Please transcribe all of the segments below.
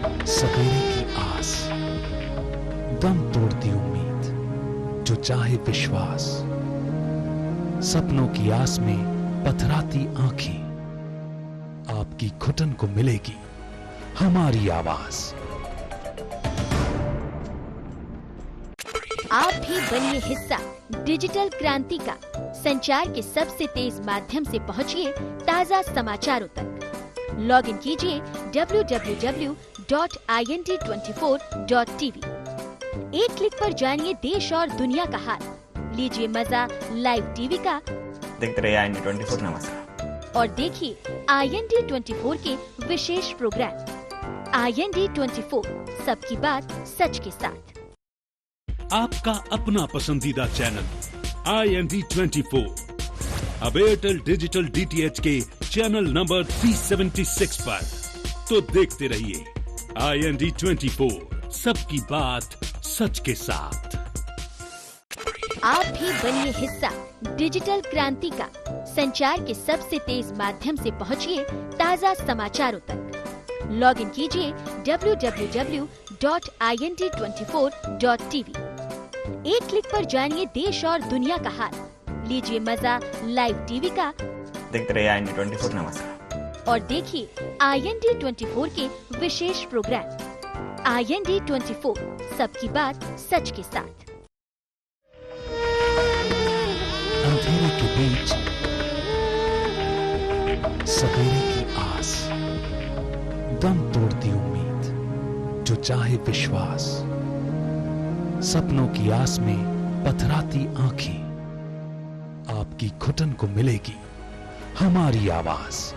सवेरे की आस, दम तोड़ती उम्मीद, जो चाहे विश्वास, सपनों की आस में पथराती आंखें, आपकी घुटन को मिलेगी हमारी आवाज। आप भी बनिए हिस्सा डिजिटल क्रांति का। संचार के सबसे तेज माध्यम से पहुंचिए ताज़ा समाचारों तक। लॉग इन कीजिए www.ind24.tv। एक क्लिक पर जानिए देश और दुनिया का हाल। लीजिए मजा लाइव टीवी का। देखते रहिए IND24। नमस्कार। और देखिए IND24 के विशेष प्रोग्राम। IND24, सबकी बात सच के साथ। आपका अपना पसंदीदा चैनल IND24 अब एयरटेल डिजिटल DTH के चैनल नंबर 376 पर। तो देखते रहिए IND24, सबकी बात सच के साथ। आप भी बनिए हिस्सा डिजिटल क्रांति का। संचार के सबसे तेज माध्यम से पहुंचिए ताज़ा समाचारों तक। लॉग इन कीजिए www.ind24.tv। एक क्लिक पर जानिए देश और दुनिया का हाल। लीजिए मजा लाइव टीवी का। देखते रहिए IND24। नमस्कार। और देखिए IND24 के विशेष प्रोग्राम। IND24, सबकी बात सच के साथ। अंधेरे के बीच सवेरे की आस, दम तोड़ती उम्मीद, जो चाहे विश्वास, सपनों की आस में पथराती आंखें, आपकी घुटन को मिलेगी हमारी आवाज।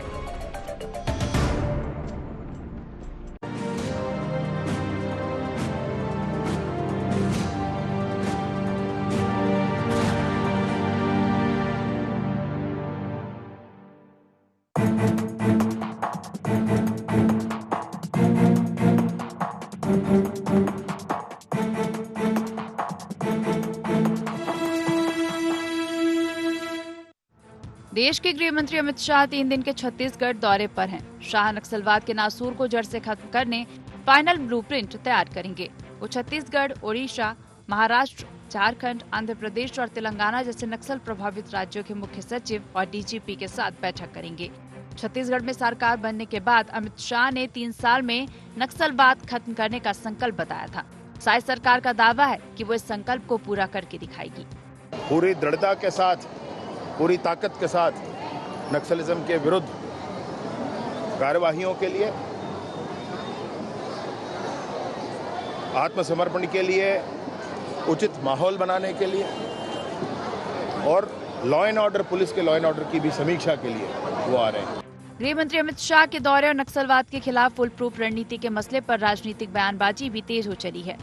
देश के गृह मंत्री अमित शाह 3 दिन के छत्तीसगढ़ दौरे पर हैं। शाह नक्सलवाद के नासूर को जड़ से खत्म करने फाइनल ब्लूप्रिंट तैयार करेंगे। वो छत्तीसगढ़, ओडिशा, महाराष्ट्र, झारखंड, आंध्र प्रदेश और तेलंगाना जैसे नक्सल प्रभावित राज्यों के मुख्य सचिव और DGP के साथ बैठक करेंगे। छत्तीसगढ़ में सरकार बनने के बाद अमित शाह ने 3 साल में नक्सलवाद खत्म करने का संकल्प बताया था। साई सरकार का दावा है कि वो इस संकल्प को पूरा करके दिखाएगी। पूरी दृढ़ता के साथ, पूरी ताकत के साथ नक्सलिज्म के विरुद्ध कार्यवाहियों के लिए, आत्मसमर्पण के लिए, उचित माहौल बनाने के लिए और लॉ एंड ऑर्डर, पुलिस के लॉ एंड ऑर्डर की भी समीक्षा के लिए वो आ रहे हैं। गृह मंत्री अमित शाह के दौरे और नक्सलवाद के खिलाफ फुल प्रूफ रणनीति के मसले पर राजनीतिक बयानबाजी भी तेज हो चली है।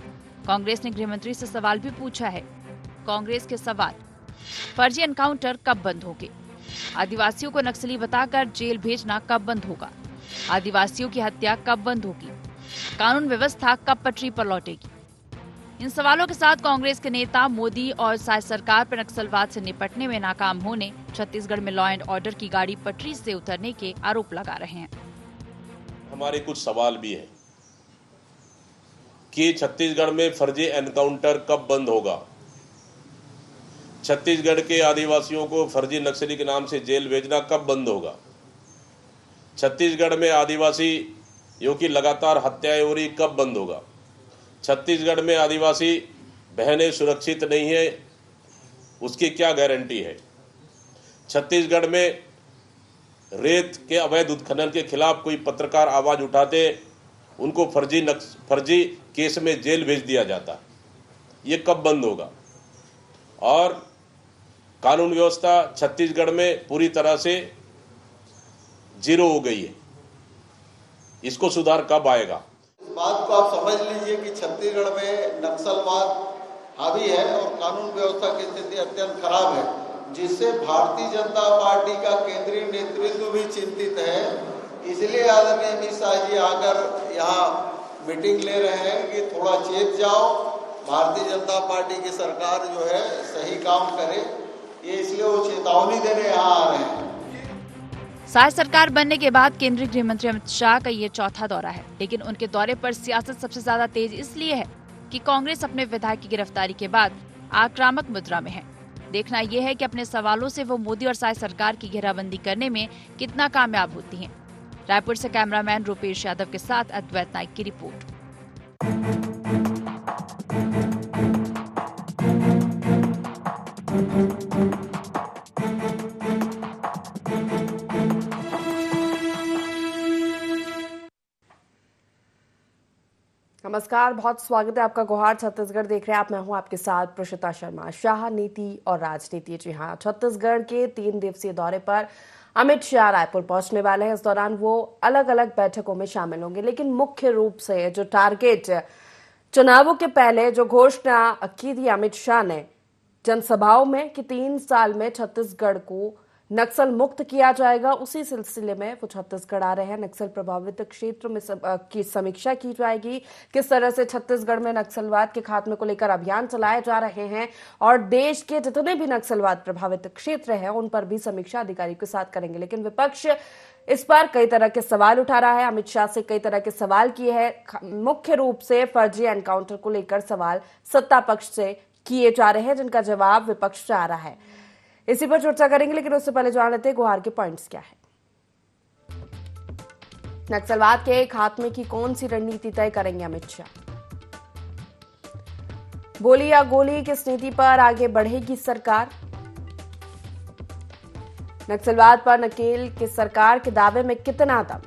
कांग्रेस ने गृह मंत्री से सवाल भी पूछा है। कांग्रेस के सवाल: फर्जी एनकाउंटर कब बंद होंगे? आदिवासियों को नक्सली बताकर जेल भेजना कब बंद होगा? आदिवासियों की हत्या कब बंद होगी? कानून व्यवस्था कब पटरी पर लौटेगी? इन सवालों के साथ कांग्रेस के नेता मोदी और साई सरकार पर नक्सलवाद से निपटने में नाकाम होने, छत्तीसगढ़ में लॉ एंड ऑर्डर की गाड़ी पटरी से उतरने के आरोप लगा रहे हैं। हमारे कुछ सवाल भी हैं कि छत्तीसगढ़ में फर्जी एनकाउंटर कब बंद होगा? छत्तीसगढ़ के आदिवासियों को फर्जी नक्सली के नाम से जेल भेजना कब बंद होगा? छत्तीसगढ़ में आदिवासियों की लगातार हत्याएं हो रही कब बंद होगा? छत्तीसगढ़ में आदिवासी बहनें सुरक्षित नहीं है, उसकी क्या गारंटी है? छत्तीसगढ़ में रेत के अवैध उत्खनन के खिलाफ कोई पत्रकार आवाज उठाते, उनको फर्जी केस में जेल भेज दिया जाता, ये कब बंद होगा? और कानून व्यवस्था छत्तीसगढ़ में पूरी तरह से जीरो हो गई है, इसको सुधार कब आएगा? इस बात को आप समझ लीजिए कि छत्तीसगढ़ में नक्सलवाद हावी है और कानून व्यवस्था की स्थिति अत्यंत खराब है, जिससे भारतीय जनता पार्टी का केंद्रीय नेतृत्व भी चिंतित है। इसलिए आदरणीय अमित शाह जी आकर यहाँ मीटिंग ले रहे हैं कि थोड़ा चेत जाओ, भारतीय जनता पार्टी की सरकार जो है सही काम करे, ये इसलिए वो चेतावनी देने यहाँ आ रहे हैं। साय सरकार बनने के बाद केंद्रीय गृह मंत्री अमित शाह का ये चौथा दौरा है, लेकिन उनके दौरे पर सियासत सबसे ज्यादा तेज इसलिए है कि कांग्रेस अपने विधायक की गिरफ्तारी के बाद आक्रामक मुद्रा में है। देखना यह है कि अपने सवालों से वो मोदी और साय सरकार की घेराबंदी करने में कितना कामयाब होती हैं। रायपुर से कैमरामैन रूपेश यादव के साथ अद्वैत नाइक की रिपोर्ट। नमस्कार, बहुत स्वागत है आपका। गुहार छत्तीसगढ़ देख रहे हैं आप। मैं हूं आपके साथ प्रशिता शर्मा। शाह नीति और राजनीति। जी हां, छत्तीसगढ़ के 3 दिवसीय दौरे पर अमित शाह रायपुर पहुंचने वाले हैं। इस दौरान वो अलग अलग बैठकों में शामिल होंगे, लेकिन मुख्य रूप से जो टारगेट चुनावों के पहले जो घोषणा की थी अमित शाह ने जनसभाओं में कि 3 साल में छत्तीसगढ़ को नक्सल मुक्त किया जाएगा, उसी सिलसिले में वो छत्तीसगढ़ आ रहे हैं। नक्सल प्रभावित क्षेत्र में की समीक्षा की जाएगी, किस तरह से छत्तीसगढ़ में नक्सलवाद के खात्मे को लेकर अभियान चलाए जा रहे हैं और देश के जितने भी नक्सलवाद प्रभावित क्षेत्र हैं उन पर भी समीक्षा अधिकारियों के साथ करेंगे। लेकिन विपक्ष इस पर कई तरह के सवाल उठा रहा है। अमित शाह से कई तरह के सवाल किए हैं। मुख्य रूप से फर्जी एनकाउंटर को लेकर सवाल सत्ता पक्ष से किए जा रहे हैं, जिनका जवाब विपक्ष से आ रहा है। इसी पर चर्चा करेंगे, लेकिन उससे पहले जान लेते हैं गुहार के पॉइंट्स क्या है। नक्सलवाद के खात्मे की कौन सी रणनीति तय करेंगे अमित शाह? बोली या गोली किस नीति पर आगे बढ़ेगी सरकार? नक्सलवाद पर नकेल की सरकार के दावे में कितना दम?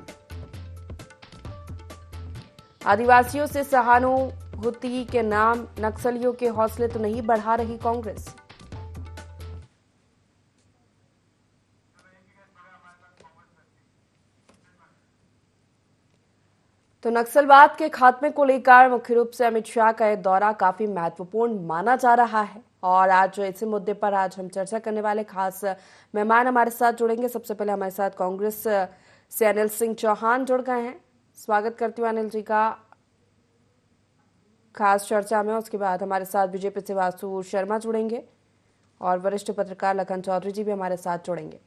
आदिवासियों से सहानुभूति के नाम नक्सलियों के हौसले तो नहीं बढ़ा रही कांग्रेस? तो नक्सलवाद के खात्मे को लेकर मुख्य रूप से अमित शाह का यह दौरा काफी महत्वपूर्ण माना जा रहा है और आज इसी मुद्दे पर आज हम चर्चा करने वाले खास मेहमान हमारे साथ जुड़ेंगे। सबसे पहले हमारे साथ कांग्रेस से अनिल सिंह चौहान जुड़ गए हैं। स्वागत करती हूँ अनिल जी का खास चर्चा में। उसके बाद हमारे साथ बीजेपी से वासु शर्मा जुड़ेंगे और वरिष्ठ पत्रकार लखन चौधरी जी भी हमारे साथ जुड़ेंगे।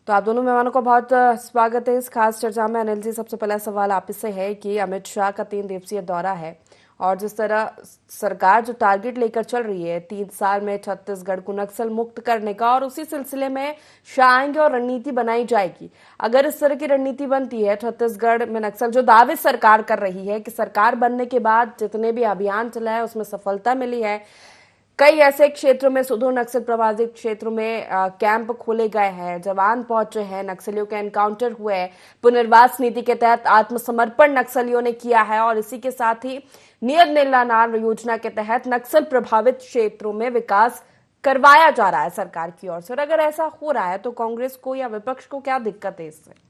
तो आप दोनों मेहमानों का बहुत स्वागत है इस खास चर्चा में। अनिल जी, सबसे पहला सवाल आप से है कि अमित शाह का 3 दिवसीय दौरा है और जिस तरह सरकार जो टारगेट लेकर चल रही है 3 साल में छत्तीसगढ़ को नक्सल मुक्त करने का, और उसी सिलसिले में शाह आएंगे और रणनीति बनाई जाएगी। अगर इस तरह की रणनीति बनती है छत्तीसगढ़ में नक्सल, जो दावे सरकार कर रही है कि सरकार बनने के बाद जितने भी अभियान चलाए उसमें सफलता मिली है, कई ऐसे क्षेत्रों में सुदूर नक्सल प्रभावित क्षेत्रों में कैंप खोले गए हैं, जवान पहुंचे हैं, नक्सलियों के एनकाउंटर हुए, पुनर्वास नीति के तहत आत्मसमर्पण नक्सलियों ने किया है और इसी के साथ ही नियत निर्लानार योजना के तहत नक्सल प्रभावित क्षेत्रों में विकास करवाया जा रहा है सरकार की ओर से। और अगर ऐसा हो रहा है तो कांग्रेस को या विपक्ष को क्या दिक्कत है इससे?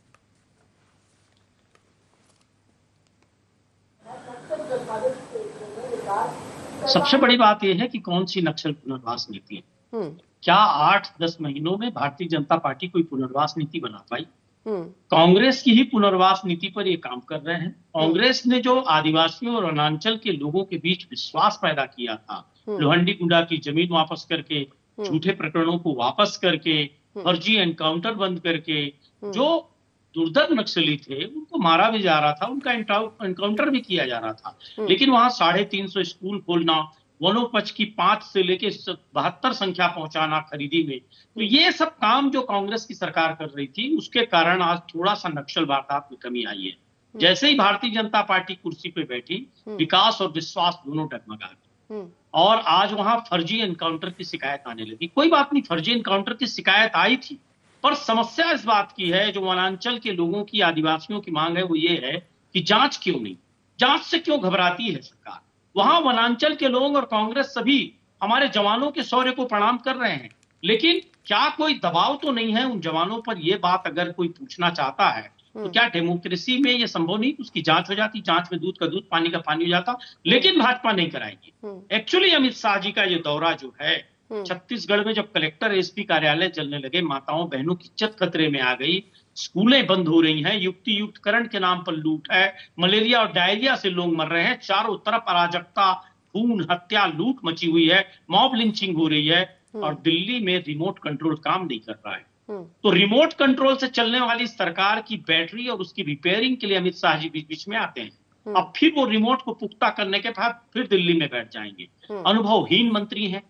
सबसे बड़ी बात यह है कि कौन सी नक्सल पुनर्वास नीति है। क्या 8-10 महीनों में भारतीय जनता पार्टी कोई पुनर्वास नीति बना पाई? कांग्रेस की ही पुनर्वास नीति पर ये काम कर रहे हैं। कांग्रेस ने जो आदिवासियों और वनांचल के लोगों के बीच विश्वास पैदा किया था, लोहंडी गुंडा की जमीन वापस करके, झूठे प्रकरणों को वापस करके, फर्जी एनकाउंटर बंद करके, जो दुर्धर नक्सली थे उनको मारा भी जा रहा था, उनका एनकाउंटर भी किया जा रहा था, लेकिन वहां 350 स्कूल खोलना, वनोपज की 5 से लेके 72 संख्या पहुंचाना खरीदी में, तो ये सब काम जो कांग्रेस की सरकार कर रही थी उसके कारण आज थोड़ा सा नक्सल वारदात में कमी आई है। जैसे ही भारतीय जनता पार्टी कुर्सी पे बैठी, विकास और विश्वास दोनों डगमगा गए और आज वहां फर्जी एनकाउंटर की शिकायत आने लगी। कोई बात नहीं, फर्जी एनकाउंटर की शिकायत आई थी, पर समस्या इस बात की है, जो वनांचल के लोगों की, आदिवासियों की मांग है वो ये है कि जांच क्यों नहीं, जांच से क्यों घबराती है सरकार? वहां वनांचल के लोग और कांग्रेस सभी हमारे जवानों के शौर्य को प्रणाम कर रहे हैं, लेकिन क्या कोई दबाव तो नहीं है उन जवानों पर? ये बात अगर कोई पूछना चाहता है तो क्या डेमोक्रेसी में ये संभव नहीं? उसकी जांच हो जाती, जांच में दूध का दूध पानी का पानी हो जाता, लेकिन भाजपा नहीं कराएगी। एक्चुअली अमित शाह जी का ये दौरा जो है छत्तीसगढ़ में, जब कलेक्टर एसपी कार्यालय जलने लगे, माताओं बहनों की इज्जत खतरे में आ गई, स्कूलें बंद हो रही हैं, युक्ति युक्त करण के नाम पर लूट है, मलेरिया और डायरिया से लोग मर रहे हैं, चारों तरफ अराजकता, खून, हत्या, लूट मची हुई है, मॉब लिंचिंग हो रही है और दिल्ली में रिमोट कंट्रोल काम नहीं कर रहा है। तो रिमोट कंट्रोल से चलने वाली सरकार की बैटरी और उसकी रिपेयरिंग के लिए अमित शाह जी बीच बीच में आते हैं। अब फिर वो रिमोट को पुख्ता करने के बाद फिर दिल्ली में बैठ जाएंगे। अनुभवहीन मंत्री हैं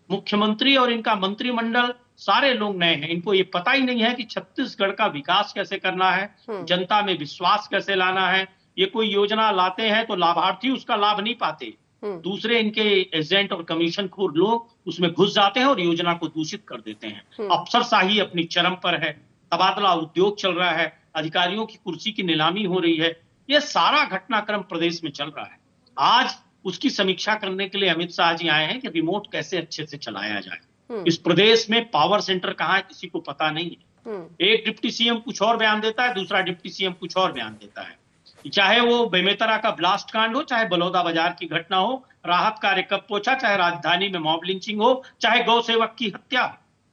मुख्यमंत्री और इनका मंत्रिमंडल, सारे लोग नए हैं। इनको ये पता ही नहीं है कि छत्तीसगढ़ का विकास कैसे करना है, जनता में विश्वास कैसे लाना है। ये कोई योजना लाते हैं तो लाभार्थी उसका लाभ नहीं पाते, दूसरे इनके एजेंट और कमीशनखोर लोग उसमें घुस जाते हैं और योजना को दूषित कर देते हैं। अफसरशाही अपनी चरम पर है, तबादला उद्योग चल रहा है, अधिकारियों की कुर्सी की नीलामी हो रही है। ये सारा घटनाक्रम प्रदेश में चल रहा है। आज उसकी समीक्षा करने के लिए अमित शाह जी आए हैं कि रिमोट कैसे अच्छे से चलाया जाए। इस प्रदेश में पावर सेंटर कहाँ है किसी को पता नहीं है। एक डिप्टी सीएम कुछ और बयान देता है, दूसरा डिप्टी सीएम कुछ और बयान देता है। चाहे वो बेमेतरा का ब्लास्ट कांड हो, चाहे बलौदा बाजार की घटना हो, राहत कार्य कब पहुंचा, चाहे राजधानी में मॉब लिंचिंग हो, चाहे गौ सेवक की हत्या।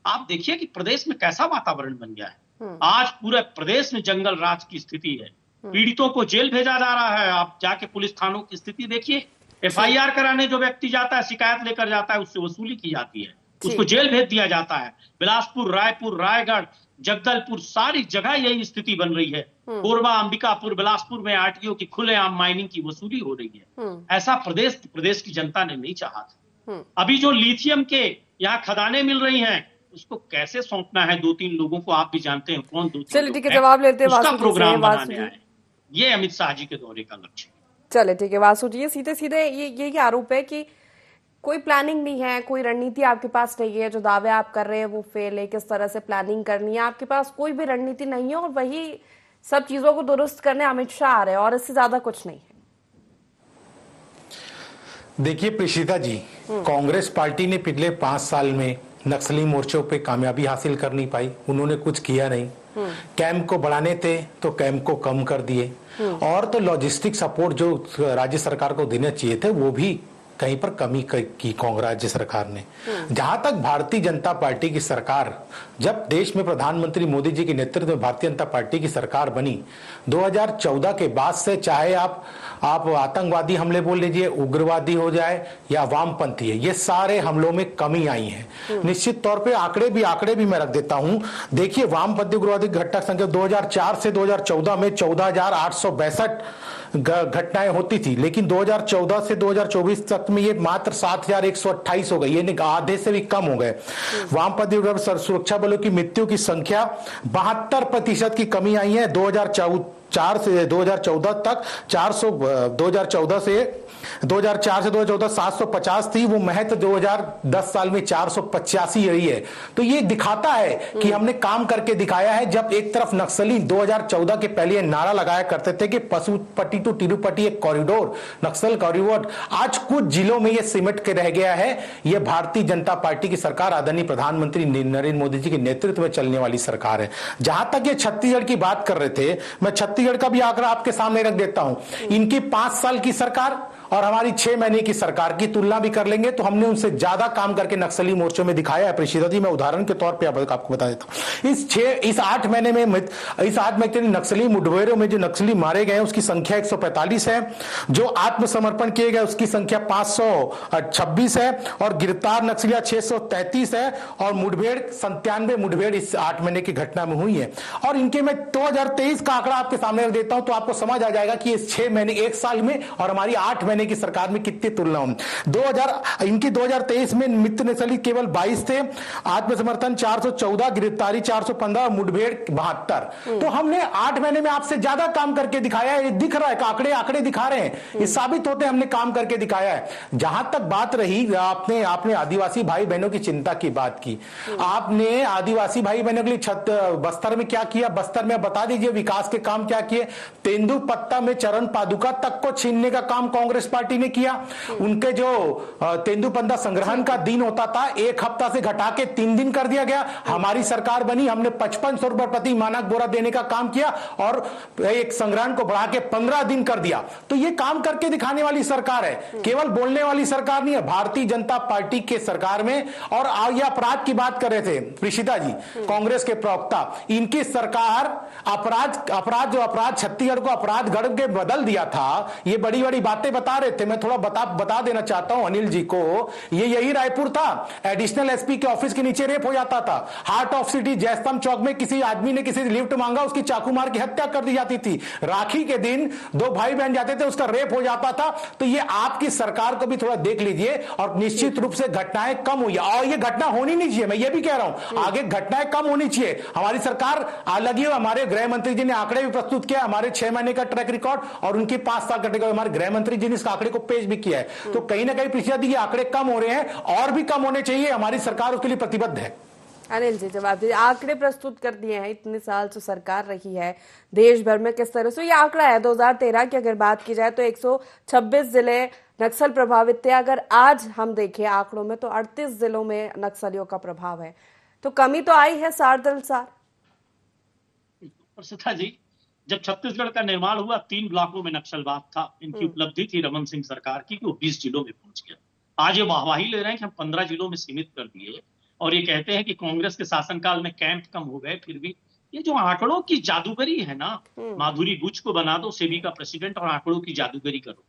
आप देखिए कि प्रदेश में कैसा वातावरण बन गया है। आज पूरे प्रदेश में जंगल राज की स्थिति है। पीड़ितों को जेल भेजा जा रहा है। आप जाके पुलिस थानों की स्थिति देखिए। एफआईआर कराने जो व्यक्ति जाता है, शिकायत लेकर जाता है, उससे वसूली की जाती है, उसको जेल भेज दिया जाता है। बिलासपुर, रायपुर, रायगढ़, जगदलपुर, सारी जगह यही स्थिति बन रही है। कोरबा, अंबिकापुर, बिलासपुर में आरटीओ की खुलेआम माइनिंग की वसूली हो रही है। ऐसा प्रदेश की जनता ने नहीं चाहा था। अभी जो लिथियम के यहाँ खदानें मिल रही हैं, उसको कैसे सौंपना है 2-3 लोगों को, आप भी जानते हैं कौन 2-3 चलिए ठीक है, जवाब लेते हैं। उसका प्रोग्राम बनाने आए। ये अमित शाह जी के दौरे का लक्ष्य है। चले ठीक है, वासु जी सीधे सीधे ये आरोप है कि कोई प्लानिंग नहीं है, कोई रणनीति आपके पास नहीं है, जो दावे आप कर रहे हैं वो फेल है, किस तरह से प्लानिंग करनी है, आपके पास कोई भी रणनीति नहीं है और वही सब चीजों को दुरुस्त करने अमित शाह आ रहे हैं और इससे ज्यादा कुछ नहीं है। देखिए प्रीशिता जी, कांग्रेस पार्टी ने पिछले 5 साल में नक्सली मोर्चों पे कामयाबी हासिल कर नहीं पाई। उन्होंने कुछ किया नहीं। कैंप को बढ़ाने थे तो कैंप को कम कर दिए, और तो लॉजिस्टिक सपोर्ट जो राज्य सरकार को देने चाहिए थे वो भी कहीं पर कमी की कांग्रेस राज्य सरकार ने। जहां तक भारतीय जनता पार्टी की सरकार, जब देश में प्रधानमंत्री मोदी जी के नेतृत्व में भारतीय जनता पार्टी की सरकार बनी 2014 के बाद से, चाहे आप आतंकवादी हमले बोल लीजिए, उग्रवादी हो जाए या वामपंथी है, ये सारे हमलों में कमी आई है। निश्चित तौर पे आंकड़े भी मैं रख देता हूं। देखिए, वामपंथी उग्रवादी घटना संख्या 2004 से 2014 में 14,862 घटनाएं होती थी, लेकिन 2014 से 2024 तक में ये मात्र 7,128 हो गई, यानी आधे से भी कम हो गए। वामपंथी सुरक्षा बलों की मृत्यु की संख्या 72% की कमी आई है। 2004 से 2014 तक 2004 से 2014 750 थी, वो महज 2010 साल में 485 रही है। तो ये दिखाता है कि हमने काम करके दिखाया है। जब एक तरफ नक्सली 2014 के पहले नारा लगाया करते थे कि पशुपति टू तिरुपति एक कॉरिडोर, नक्सल कॉरिडोर, आज कुछ जिलों में ये सिमट के रह गया है। ये भारतीय जनता पार्टी की सरकार, आदरणीय प्रधानमंत्री नरेंद्र मोदी जी के नेतृत्व में चलने वाली सरकार है। जहां तक ये छत्तीसगढ़ की बात कर रहे थे, मैं छत्तीसगढ़ का भी आंकड़ा आपके सामने रख देता हूं। इनकी 5 साल की सरकार और हमारी 6 महीने की सरकार की तुलना भी कर लेंगे तो हमने उनसे ज्यादा काम करके नक्सली मोर्चों में दिखाया है। प्रीशिता जी, मैं उदाहरण के तौर पे आपको बता देता हूं। इस 8 महीने में नक्सली मुठभेड़ों में जो नक्सली मारे गए उसकी संख्या 145 है, जो आत्मसमर्पण किए गए उसकी संख्या 526 है, और गिरफ्तार नक्सलियां 633 है, और मुठभेड़ 97 मुठभेड़ इस 8 महीने की घटना में हुई है। और इनके मैं 2023 का आंकड़ा आपके सामने रख देता हूं तो आपको समझ आ जाएगा कि इस 6 महीने 1 साल में और हमारी 8 महीने की सरकार में कितनी तुलना हो। 2023 में मित्र नक्सली केवल 22 थे, आत्मसमर्थन 414, गिरफ्तारी 415, मुठभेड़ 72। तो हमने 8 महीने में आपसे ज्यादा काम करके दिखाया है। दिख रहा है, आंकड़े दिखा रहे हैं, ये साबित होते हैं हमने काम करके दिखाया है। जहां तक बात रही, आपने आदिवासी भाई बहनों की चिंता की बात की। आपने आदिवासी भाई बहनों के लिए बस्तर में क्या किया, बस्तर में बता दीजिए विकास के काम क्या किए। तेंदुपत्ता में चरण पादुका तक को छीनने का काम कांग्रेस पार्टी ने किया। उनके जो तेंदुपत्ता संग्रहण का दिन होता था 1 हफ्ता से घटा के 3 दिन कर दिया गया। हमारी सरकार बनी, हमने 5500 रुपए प्रति मानक बोरा देने का काम किया और एक संग्रहण को बढ़ा के 15 दिन कर दिया। तो ये काम करके दिखाने वाली सरकार है, केवल बोलने वाली सरकार नहीं है। भारतीय जनता पार्टी के सरकार में, और ये अपराध की बात कर रहे थे प्रीशिता जी, कांग्रेस के प्रवक्ता, इनकी सरकार अपराध जो अपराध छत्तीसगढ़ को अपराध गढ़ के बदल दिया था, ये बड़ी बड़ी बातें बता रहे थे। मैं थोड़ा बता देना चाहता हूं अनिल जी को, ये यही रायपुर था, एडिशनल एसपी के ऑफिस के नीचे रेप हो जाता था। हार्ट ऑफ सिटी जयस्तंभ चौक में किसी आदमी ने किसी से लिफ्ट मांगा, उसकी चाकू मार के हत्या कर दी जाती थी। राखी के दिन दो भाई बहन जाते थे, उसका रेप हो जाता था। तो ये आपकी सरकार को भी थोड़ा देख लीजिए, और निश्चित रूप से घटनाएं कम हुई, और ये घटना होनी नहीं चाहिए। मैं ये भी कह रहा हूं आगे घटनाएं कम होनी चाहिए। हमारी सरकार अलग ही, हमारे गृह मंत्री जी ने आंकड़े भी प्रस्तुत किया, हमारे 6 महीने का ट्रैक रिकॉर्ड और उनके 5 साल का ट्रैक रिकॉर्ड, हमारे गृह मंत्री जी ने इस आंकड़े को पेश भी किया है। तो कहीं ना कहीं प्रतिशत ये आंकड़े कम हो रहे हैं, और भी कम होने चाहिए। हमारी सरकार उसके लिए प्रतिबद्ध है। अनिल जी जवाब दीजिए, आंकड़े प्रस्तुत कर दिए हैं, इतने साल से सरकार रही है देश भर में, किस तरह से ये आंकड़ा है 2013 की अगर बात की जाए तो 126 जिले नक्सल प्रभावित थे। अगर आज हम देखें आंकड़ों में तो 38 जिलों में नक्सलियों का प्रभाव है, तो कमी तो आई है सार। प्रसिद्धा जी, जब छत्तीसगढ़ का निर्माण हुआ 3 ब्लॉकों में नक्सलवाद था। इनकी उपलब्धि थी रमन सिंह सरकार की, वो 20 जिलों में पहुंच गया। आज ये वाहवाही ले रहे हैं कि हम 15 जिलों में सीमित कर दिए, और ये कहते हैं कि कांग्रेस के शासनकाल में कैंप कम हो गए। फिर भी ये जो आंकड़ों की जादूगरी है ना, माधुरी गुज को बना दो सेबी का प्रेसिडेंट और आंकड़ों की जादूगरी करो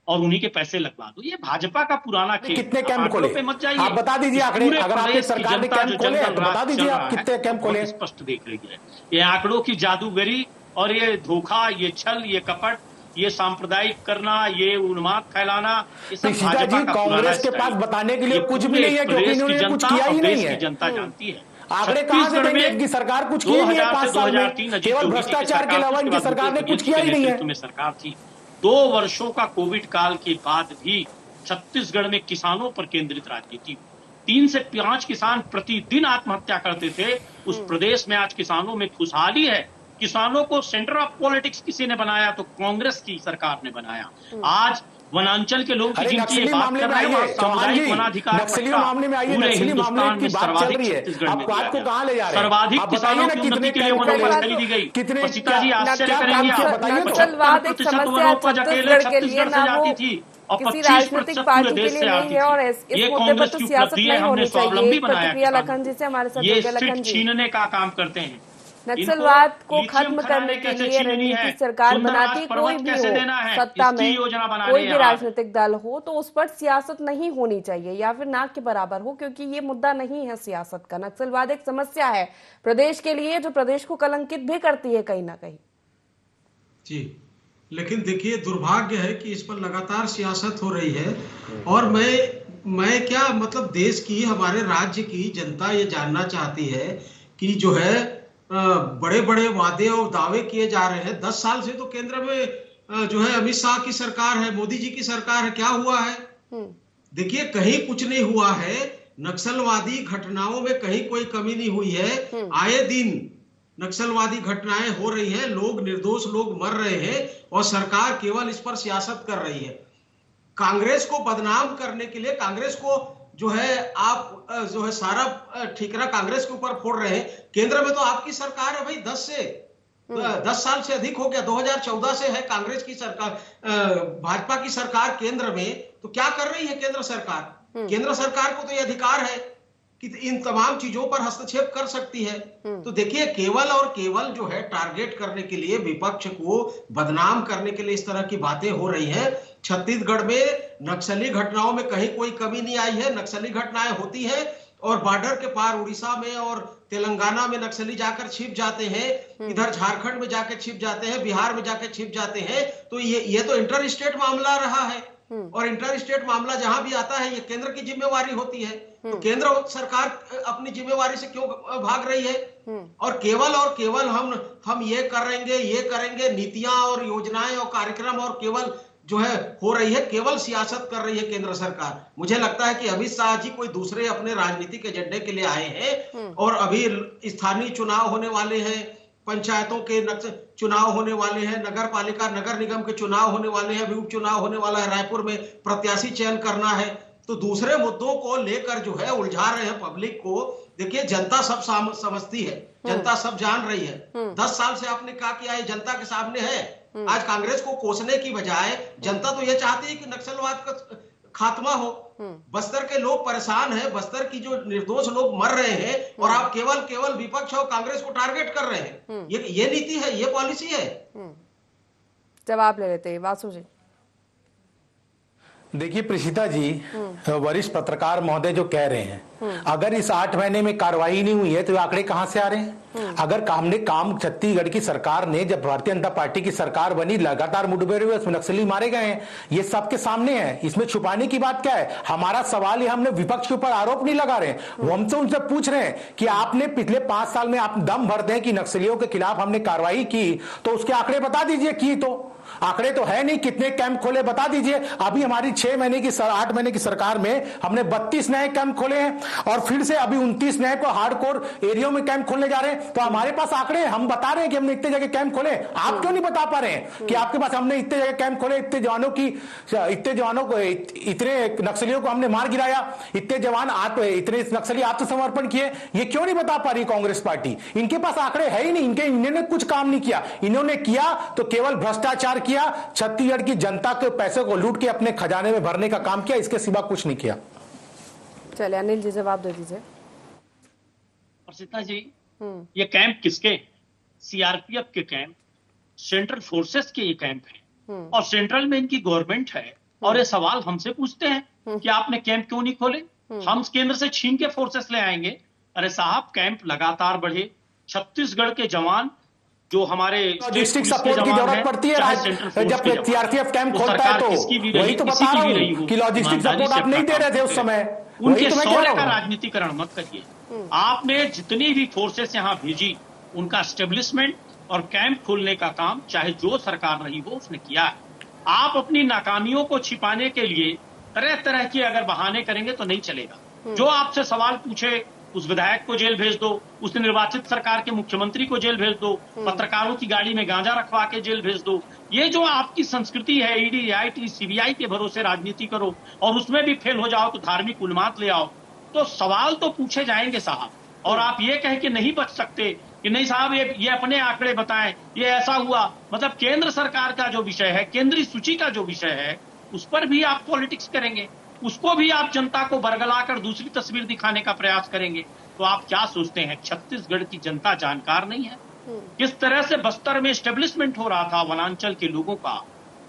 और उन्हीं के पैसे लगवा दो, ये भाजपा का पुराना खेल। कितने कैंप खोले पे मत जाइए, आप बता दीजिए आंकड़े, अगर आपकी सरकार ने कैंप खोले तो बता दीजिए आप कितने कैंप खोले। स्पष्ट देख रही है ये आंकड़ों की जादूगरी, और ये धोखा, ये छल, ये कपट, ये सांप्रदायिक करना, ये उन्माद फैलाना, ये सब भाजपा का कांग्रेस के पास बताने के लिए कुछ भी नहीं है, क्योंकि इन्होंने कुछ किया ही नहीं है। जनता जानती है आंकड़े कहां से देंगे, इनकी सरकार कुछ की नहीं है 5 साल में, केवल भ्रष्टाचार के अलावा इनकी सरकार ने कुछ किया ही नहीं है। में सरकार थी 2 वर्षों का कोविड काल के बाद भी छत्तीसगढ़ में किसानों पर केंद्रित राजनीति, 3 से 5 किसान प्रतिदिन आत्महत्या करते थे। उस प्रदेश में आज किसानों में खुशहाली है। किसानों को सेंटर ऑफ पॉलिटिक्स किसी ने बनाया तो कांग्रेस की सरकार ने बनाया। आज वनांचल के लोगों की जिनकी बात कर रहे हैं, सामुदायिक वनाधिकार मामले में आइए, पूरे हिंदुस्तान में सर्वाधिक छत्तीसगढ़ में कहां ले जा रहे हैं, सर्वाधिक किसानों की उन्नति के लिए वनोपज खरीदी गई। सीताजी आश्चर्य करेंगे आप, 75% वनोपज अकेले छत्तीसगढ़ से जाती थी और 25% पूरे देश से आती थी। ये कांग्रेस की उपलब्धि है, हमने स्वावलंबी बनाया। ये सिर्फ छीनने का काम करते हैं। नक्सलवाद को खत्म करने के लिए रणनीति सरकार बनाती, कोई भी हो सत्ता में, कोई भी राजनीतिक दल हो, तो उस पर सियासत नहीं होनी चाहिए या फिर ना के बराबर हो, क्योंकि ये मुद्दा नहीं है सियासत का। नक्सलवाद एक समस्या है प्रदेश के लिए, जो प्रदेश को कलंकित भी करती है कहीं ना कहीं। जी, लेकिन देखिए दुर्भाग्य है कि इस पर लगातार सियासत हो रही है, और मैं क्या मतलब देश की, हमारे राज्य की जनता ये जानना चाहती है कि जो है बड़े बड़े वादे और दावे किए जा रहे हैं। 10 साल से तो केंद्र में जो है अमित शाह की सरकार है, मोदी जी की सरकार है, क्या हुआ है? देखिए कहीं कुछ नहीं हुआ है। नक्सलवादी घटनाओं में कहीं कोई कमी नहीं हुई है। आए दिन नक्सलवादी घटनाएं हो रही है, लोग निर्दोष लोग मर रहे हैं, और सरकार केवल इस पर सियासत कर रही है। कांग्रेस को बदनाम करने के लिए, कांग्रेस को जो है आप जो है सारा ठीकरा कांग्रेस के ऊपर फोड़ रहे हैं। केंद्र में तो आपकी सरकार है भाई, 10 साल से अधिक हो गया, 2014 से है कांग्रेस की सरकार, भाजपा की सरकार केंद्र में। तो क्या कर रही है केंद्र सरकार? केंद्र सरकार को तो यह अधिकार है कि इन तमाम चीजों पर हस्तक्षेप कर सकती है। तो देखिए केवल और केवल जो है टारगेट करने के लिए, विपक्ष को बदनाम करने के लिए इस तरह की बातें हो रही हैं। छत्तीसगढ़ में नक्सली घटनाओं में कहीं कोई कमी नहीं आई है। नक्सली घटनाएं होती हैं, और बॉर्डर के पार उड़ीसा में और तेलंगाना में नक्सली जाकर छिप जाते हैं, इधर झारखंड में जाकर छिप जाते हैं, बिहार में जाकर छिप जाते हैं। तो ये तो इंटर स्टेट मामला रहा है, और इंटर स्टेट मामला जहां भी आता है ये केंद्र की जिम्मेवारी होती है। तो केंद्र सरकार अपनी जिम्मेवारी से क्यों भाग रही है? और केवल हम ये करेंगे, नीतियां और योजनाएं और कार्यक्रम और केवल जो है हो रही है, केवल सियासत कर रही है केंद्र सरकार। मुझे लगता है कि अमित शाह जी कोई दूसरे अपने राजनीतिक एजेंडे के लिए आए हैं, और अभी स्थानीय चुनाव होने वाले हैं, पंचायतों के चुनाव होने वाले हैं, नगर पालिका नगर निगम के चुनाव होने वाले हैं, अभी उपचुनाव होने वाला है, रायपुर में प्रत्याशी चयन करना है। तो दूसरे मुद्दों को लेकर जो है उलझा रहे हैं पब्लिक को। देखिए जनता सब समझती है, जनता सब जान रही है। 10 साल से आपने क्या किया है जनता के सामने है। आज कांग्रेस को कोसने की बजाय जनता तो यह चाहती है कि नक्सलवाद खात्मा हो। बस्तर के लोग परेशान हैं, बस्तर की जो निर्दोष लोग मर रहे हैं और आप केवल विपक्ष और कांग्रेस को टारगेट कर रहे हैं। ये नीति है, ये पॉलिसी है। जवाब ले लेते हैं वासु जी। देखिए प्रीशिता जी, वरिष्ठ पत्रकार महोदय जो कह रहे हैं, अगर इस 8 महीने में कार्रवाई नहीं हुई है तो आंकड़े कहां से आ रहे हैं? अगर हमने काम छत्तीसगढ़ की सरकार ने, जब भारतीय जनता पार्टी की सरकार बनी, लगातार मुठभेड़ हुए, उसमें नक्सली मारे गए हैं, ये सबके सामने है। इसमें छुपाने की बात क्या है? हमारा सवाल है, हमने विपक्ष के ऊपर आरोप नहीं लगा रहे, वो हमसे उनसे पूछ रहे हैं कि आपने पिछले 5 साल में आप दम भर दें कि नक्सलियों के खिलाफ हमने कार्रवाई की, तो उसके आंकड़े बता दीजिए। की तो आंकड़े तो है नहीं, कितने कैंप खोले बता दीजिए। अभी हमारी 8 महीने की सरकार में हमने 32 नए कैंप खोले हैं और फिर से अभी 29 नए को हार्डकोर एरिया में कैंप खोलने जा रहे हैं। तो हमारे पास आंकड़े हैं, हम बता रहे हैं कि हमने इतने जगह कैंप खोले। आप क्यों नहीं बता पा रहे हैं कि आपके पास हमने इतने जगह कैंप खोले, इतने जवानों को, इतने नक्सलियों को हमने मार गिराया, इतने नक्सली आत्मसमर्पण किए? ये क्यों नहीं बता पा रही कांग्रेस पार्टी? इनके पास आंकड़े है ही नहीं, इन्होंने कुछ काम नहीं किया। इन्होंने किया तो केवल भ्रष्टाचार किया, छत्तीसगढ़ की जनता के पैसे को लूट के अपने खजाने में भरने का काम किया, इसके सिवा कुछ नहीं किया। चलिए अनिल जी जवाब दे दीजिए। सीता जी, ये कैंप किसके? सीआरपीएफ के कैंप, सेंट्रल फोर्सेस के ये कैंप हैं और सेंट्रल में इनकी गवर्नमेंट है। और ये सवाल हमसे पूछते हैं कि आपने कैंप क्यों नहीं खोले? हम केंद्र से छीन के फोर्सेस ले आएंगे। अरे साहब, कैंप लगातार बढ़े, छत्तीसगढ़ के जवान जो हमारे लॉजिस्टिक सपोर्ट की जरूरत पड़ती है जब सीआरपीएफ कैंप खोलता है, तो वही तो बता रहा हूं कि लॉजिस्टिक सपोर्ट आप नहीं दे रहे थे उस समय। उनके शौर्य का राजनीतिकरण मत करिए। आपने जितनी भी फोर्सेस यहाँ भेजी, उनका एस्टेब्लिशमेंट और कैंप खोलने का काम चाहे जो सरकार रही हो उसने किया है। आप अपनी नाकामियों को छिपाने के लिए तरह तरह के अगर बहाने करेंगे तो नहीं चलेगा। जो आपसे सवाल पूछे उस विधायक को जेल भेज दो, उस निर्वाचित सरकार के मुख्यमंत्री को जेल भेज दो, पत्रकारों की गाड़ी में गांजा रखवा के जेल भेज दो। ये जो आपकी संस्कृति है, ईडी, आईटी, सीबीआई के भरोसे राजनीति करो और उसमें भी फेल हो जाओ तो धार्मिक उन्माद ले आओ, तो सवाल तो पूछे जाएंगे साहब। और आप ये कह के नहीं बच सकते कि नहीं साहब ये अपने आंकड़े बताएं, ये ऐसा हुआ। मतलब केंद्र सरकार का जो विषय है, केंद्रीय सूची का जो विषय है, उस पर भी आप पॉलिटिक्स करेंगे, उसको भी आप जनता को बरगलाकर दूसरी तस्वीर दिखाने का प्रयास करेंगे। तो आप क्या सोचते हैं छत्तीसगढ़ की जनता जानकार नहीं है? किस तरह से बस्तर में एस्टेब्लिशमेंट हो रहा था वनांचल के लोगों का,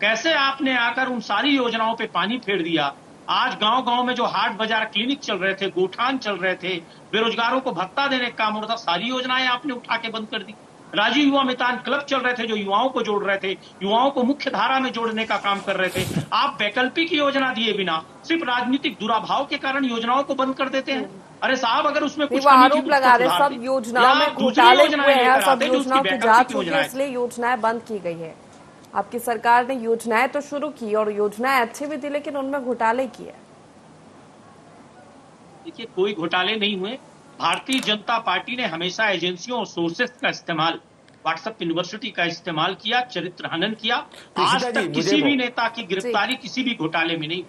कैसे आपने आकर उन सारी योजनाओं पे पानी फेर दिया। आज गांव गांव में जो हाट बाजार क्लिनिक चल रहे थे, गोठान चल रहे थे, बेरोजगारों को भत्ता देने का काम हो रहा था, सारी योजनाएं आपने उठा के बंद कर दी। राजीव युवा मितान क्लब चल रहे थे जो युवाओं को जोड़ रहे थे, युवाओं को मुख्य धारा में जोड़ने का काम कर रहे थे। आप वैकल्पिक योजना दिए बिना सिर्फ राजनीतिक दुराभाव के कारण योजनाओं को बंद कर देते हैं। अरे साहब, अगर उसमें कुछ आरोप लगा रहे, सब योजनाओं में घोटाले हुए हैं, सब योजनाओं की जांच होगी, इसलिए योजनाएं बंद की गई है। आपकी सरकार ने योजनाएं तो शुरू की और योजनाएं अच्छी भी थी, लेकिन उनमें घोटाले किए। देखिए, कोई घोटाले नहीं हुए। भारतीय जनता पार्टी ने हमेशा एजेंसियों और सोर्सेस का इस्तेमाल, व्हाट्सएप यूनिवर्सिटी का इस्तेमाल किया, चरित्र हनन किया। आज तक किसी भी नेता की गिरफ्तारी किसी भी घोटाले में नहीं।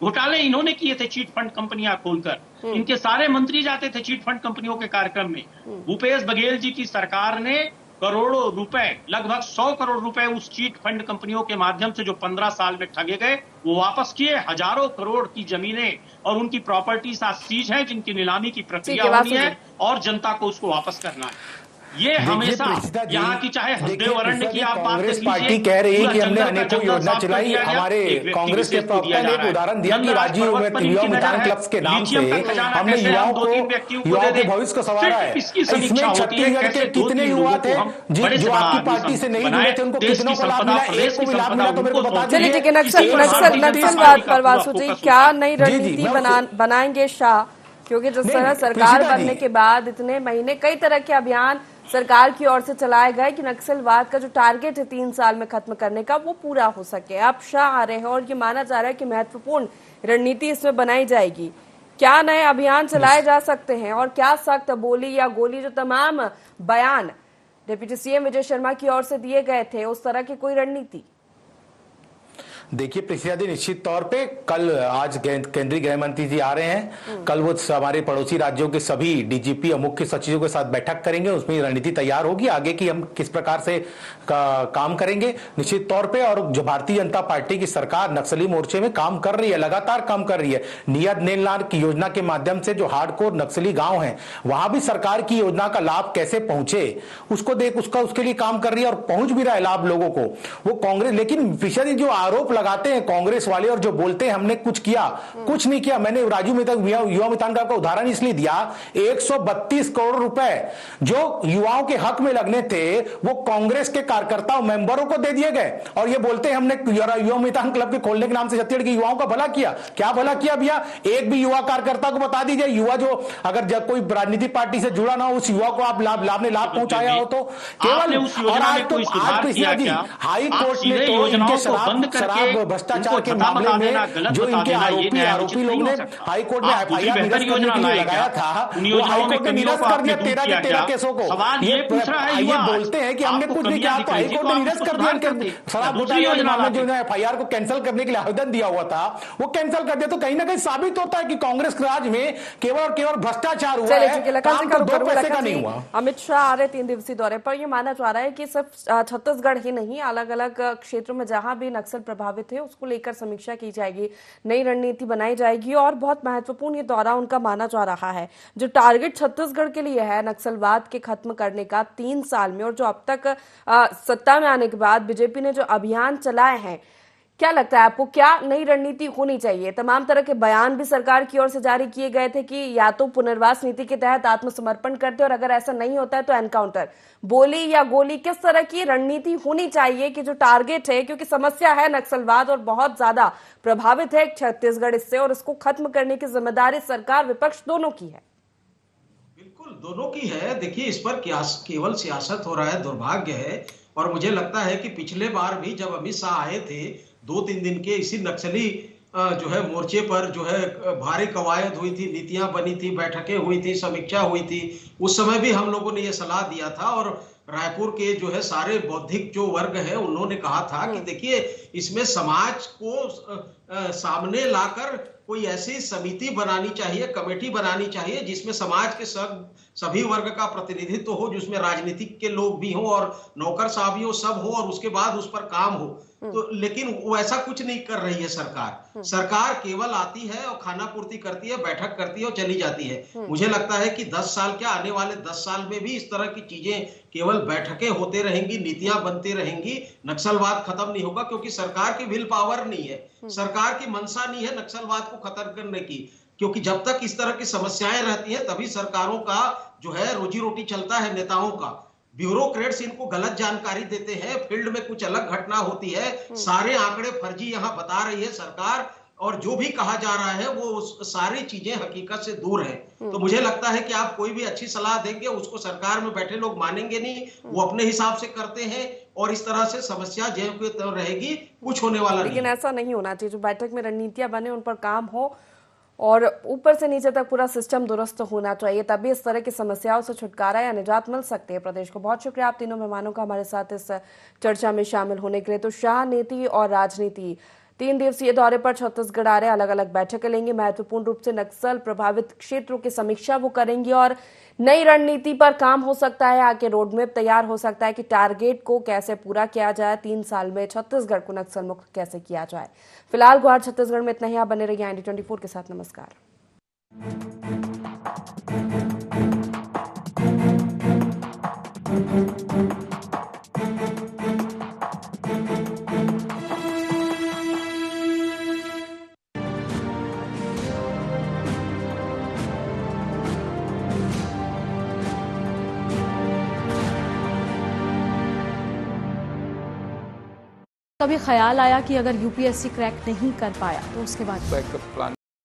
घोटाले इन्होंने किए थे चीट फंड कंपनियां खोलकर। इनके सारे मंत्री जाते थे चीट फंड कंपनियों के कार्यक्रम में। भूपेश बघेल जी की सरकार ने करोड़ों रुपए, लगभग 100 करोड़ रुपए उस चीट फंड कंपनियों के माध्यम से जो 15 साल में ठगे गए वो वापस किए। हजारों करोड़ की जमीनें और उनकी प्रॉपर्टीज आज सीज हैं, जिनकी नीलामी की प्रक्रिया होनी है और जनता को उसको वापस करना है। ये हमेशा यहाँ की चाहे हृदयवरण्य की आप बात कांग्रेस पार्टी कह रही है कि हमने अनेकों योजना चलाई। हमारे कांग्रेस के प्रवक्ता ने एक उदाहरण दिया कि राजीव युवा मितान क्लब्स के नाम से हमने युवाओं के भविष्य को संवारा है। इसमें छत्तीसगढ़ के कितने युवा थे जो आपकी पार्टी से नहीं जुड़े थे, उनको कितनों को लाभ मिला? एक को भी लाभ मिला तो मेरे को बता दीजिए। नक्सलवाद पर वासु जी, क्या नई रणनीति बनाएंगे शाह? क्योंकि जिस तरह सरकार बनने के बाद इतने महीने कई तरह के अभियान सरकार की ओर से चलाए गए कि नक्सलवाद का जो टारगेट है 3 साल में खत्म करने का, वो पूरा हो सके। अब शाह आ रहे हैं और ये माना जा रहा है कि महत्वपूर्ण रणनीति इसमें बनाई जाएगी। क्या नए अभियान चलाए जा सकते हैं और क्या सख्त बोली या गोली, जो तमाम बयान डिप्टी सीएम विजय शर्मा की ओर से दिए गए थे, उस तरह की कोई रणनीति? देखिए प्रिसिया जी, निश्चित तौर पे कल आज केंद्रीय गृह मंत्री जी आ रहे हैं। कल वो हमारे पड़ोसी राज्यों के सभी डीजीपी और मुख्य सचिवों के साथ बैठक करेंगे। उसमें रणनीति तैयार होगी आगे की हम किस प्रकार से काम करेंगे निश्चित तौर पे। और जो भारतीय जनता पार्टी की सरकार नक्सली मोर्चे में काम कर रही है, लगातार काम कर रही है। नियत नेलनार की योजना के माध्यम से जो हार्डकोर नक्सली गांव हैं वहां भी सरकार की योजना का लाभ कैसे पहुंचे उसके लिए काम कर रही है और पहुंच भी रहा है लाभ लोगों को। वो कांग्रेस, लेकिन प्रिसिया जी जो आरोप लगाते हैं कांग्रेस वाले और जो बोलते हैं हमने कुछ किया, कुछ नहीं किया। मैंने राजू युवा मितान का उदाहरण इसलिए दिया, 132 करोड़ रुपए जो युवाओं के हक में लगने थे वो कांग्रेस के कार्यकर्ताओं मेंबरों को दे दिए गए और ये बोलते हैं हमने युवा मितान क्लब के खोलने के नाम से छत्तीसगढ़ के युवाओं का भला किया। क्या भला किया भैया? एक भी युवा कार्यकर्ता को बता दीजिए, युवा जो अगर जब कोई राजनीतिक पार्टी से जुड़ा ना हो उस युवा को आप लाभ पहुंचाया हो तो केवल। और आज तो प्रिसिया जी हाई कोर्ट ने तो इनके शराब भ्रष्टाचार के मामले में जो इनके आरोपी लोग ने हाई कोर्ट में एफआईआर निरस्त करने के लिए लगाया था, वो हाई कोर्ट ने निरस्त कर दिया 13 के 13 केसों को। ये बोलते हैं कि हमने कुछ नहीं किया, तो हाई कोर्ट ने निरस्त कर दिया। शराब घोटाले वाले मामले जो एफआईआर को कैंसिल करने के लिए आवेदन दिया हुआ था वो कैंसिल कर दिया। तो कहीं ना कहीं साबित होता है कि कांग्रेस राज में केवल भ्रष्टाचार हुआ है, काम तो 2 पैसे का नहीं हुआ। अमित शाह आ रहे 3 दिवसीय दौरे पर। यह माना जा रहा है कि सिर्फ छत्तीसगढ़ ही नहीं, अलग अलग क्षेत्रों में जहां भी नक्सल प्रभावित है उसको लेकर समीक्षा की जाएगी, नई रणनीति बनाई जाएगी। और बहुत महत्वपूर्ण ये दौरा उनका माना जा रहा है। जो टारगेट छत्तीसगढ़ के लिए है नक्सलवाद के खत्म करने का 3 साल में, और जो अब तक सत्ता में आने के बाद बीजेपी ने जो अभियान चलाए हैं, क्या लगता है आपको क्या नई रणनीति होनी चाहिए? तमाम तरह के बयान भी सरकार की ओर से जारी किए गए थे कि या तो पुनर्वास नीति के तहत आत्मसमर्पण करते और अगर ऐसा नहीं होता है तो एनकाउंटर, बोली या गोली, किस तरह की रणनीति होनी चाहिए कि जो टारगेट है, क्योंकि समस्या है नक्सलवाद और बहुत ज्यादा प्रभावित है छत्तीसगढ़ इससे, और इसको खत्म करने की जिम्मेदारी सरकार विपक्ष दोनों की है। बिल्कुल दोनों की है। देखिए इस पर केवल सियासत हो रहा है, दुर्भाग्य है। और मुझे लगता है कि पिछले बार भी जब अमित शाह आए थे 2-3 दिन के इसी नक्सली जो है मोर्चे पर जो है भारी कवायद हुई थी, नीतियां बनी थी, बैठकें हुई थी, समीक्षा हुई थी। उस समय भी हम लोगों ने यह सलाह दिया था और रायपुर के जो है सारे बौद्धिक जो वर्ग है उन्होंने कहा था कि देखिए इसमें समाज को सामने लाकर कोई ऐसी समिति बनानी चाहिए, कमेटी बनानी चाहिए जिसमें समाज के सभी वर्ग का प्रतिनिधित्व हो, जिसमें राजनीतिक के लोग भी हो और नौकरशाह भी हो, सब हो, और उसके बाद उस पर काम हो। तो लेकिन वो ऐसा कुछ नहीं कर रही है सरकार। सरकार केवल आती है और खाना पूर्ति करती है, बैठक करती है और चली जाती है। मुझे लगता है कि 10 साल क्या, आने वाले 10 साल में भी इस तरह की चीजें केवल बैठकें होते रहेंगी, नीतियां बनती रहेंगी, नक्सलवाद खत्म नहीं होगा। क्योंकि सरकार की विल पावर नहीं है, सरकार की मंशा नहीं है नक्सलवाद को खत्म करने की। क्योंकि जब तक इस तरह की समस्याएं रहती हैं तभी सरकारों का जो है रोजी रोटी चलता है, नेताओं का। ब्यूरोक्रेट्स इनको गलत जानकारी देते हैं, फील्ड में कुछ अलग घटना होती है, सारे आंकड़े फर्जी यहां बता रही है सरकार, और जो भी कहा जा रहा है वो सारी चीजें हकीकत से दूर है। तो मुझे लगता है कि आप कोई भी अच्छी सलाह देंगे उसको सरकार में बैठे लोग मानेंगे नहीं, वो अपने हिसाब से करते हैं और इस तरह से समस्या जो रहेगी कुछ होने वाला नहीं। लेकिन ऐसा नहीं होना चाहिए, जो बैठक में रणनीतियां बने उन पर काम हो और ऊपर से नीचे तक पूरा सिस्टम दुरुस्त होना चाहिए, तभी इस तरह की समस्याओं से छुटकारा या निजात मिल सकती है प्रदेश को। बहुत शुक्रिया आप तीनों मेहमानों का हमारे साथ इस चर्चा में शामिल होने के लिए। तो शाह नीति और राजनीति 3 दिवसीय दौरे पर छत्तीसगढ़ आ रहे, अलग अलग बैठकें लेंगे, महत्वपूर्ण रूप से नक्सल प्रभावित क्षेत्रों की समीक्षा वो करेंगे और नई रणनीति पर काम हो सकता है, आगे रोडमैप तैयार हो सकता है कि टारगेट को कैसे पूरा किया जाए, 3 साल में छत्तीसगढ़ को नक्सल मुक्त कैसे किया जाए। फिलहाल गुहार छत्तीसगढ़ में इतना ही। आप बने रहिए IND24 के साथ। नमस्कार। कभी ख्याल आया कि अगर यूपीएससी क्रैक नहीं कर पाया तो उसके बाद बैकअप प्लान